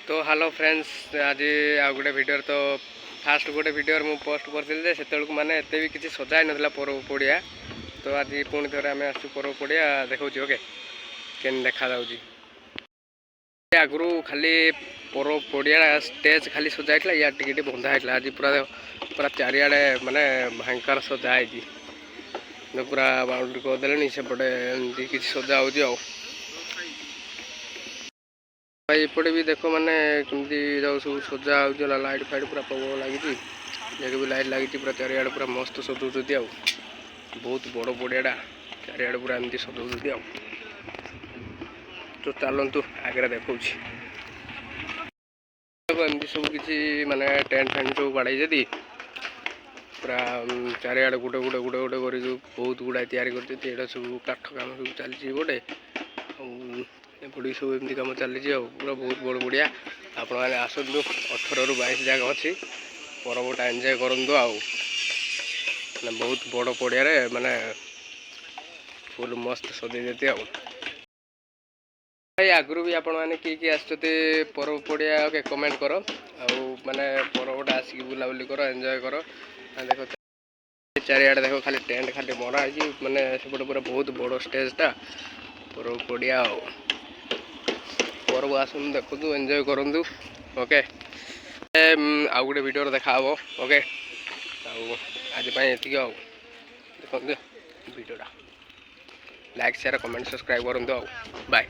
तो hello friends आज आ गोटे भिडियो तो फास्ट गोटे भिडियो मु पोस्ट करते से माने एत भी किसी सजा ना पर्व पड़िया तो आज पुणी थे आम आसू पर्व पड़िया देखा ओके के देखा आगु खाली पर्व पड़िया स्टेज खाली सजा या टे बंधा है आज पूरा पूरा चारिड़े माने भयंकर सजाई पूरा बाउंड्री करदे सेपटे किसी सजा हो भाई एपटे भी देख मैंने कमी सब सजा हो लाइट फाइट पूरा प्रबल लगी भी लाइट लगी पूरा चारिड़े पूरा मस्त सजाऊँच आ बहुत बड़ पड़ियाटा चारिड़े पूरा एमती सजाऊँच आ तो चलतु आगे देखा एमती सब किसी माने टेंट फैंट सब बाड़े पूरा चारिड़े गोटे गोटे गोटे गोटे कर बहुत गुड़ा या सब काठ कम सब चलती गोटे एपटे सब एमती कम चली पूरा बहुत बड़ बढ़िया आपण मैंने आसतु 18 ରୁ 22 जगह अच्छी पर्वटा एंजॉय करूँ आ बहुत बड़ पड़िया माने फुल मस्त सजे देते भाई आगु भी आपण मैंने किए आसते पर्व पड़िया ओके कमेंट कर माने पर्वटा आसिक बुलाबुली कर एंजॉय कर देख चारिड़े देख खाली टेंट खाली मरा है माने सेपटे पूरा बहुत बड़ स्टेजटा पर्व पड़िया पर्व आसतु देखु एंजॉय करूँ ओके आउ गोटे वीडियो देखा ओके आज ये देखते वीडियोटा लाइक शेयर कमेंट सब्सक्राइब करूँ बाय।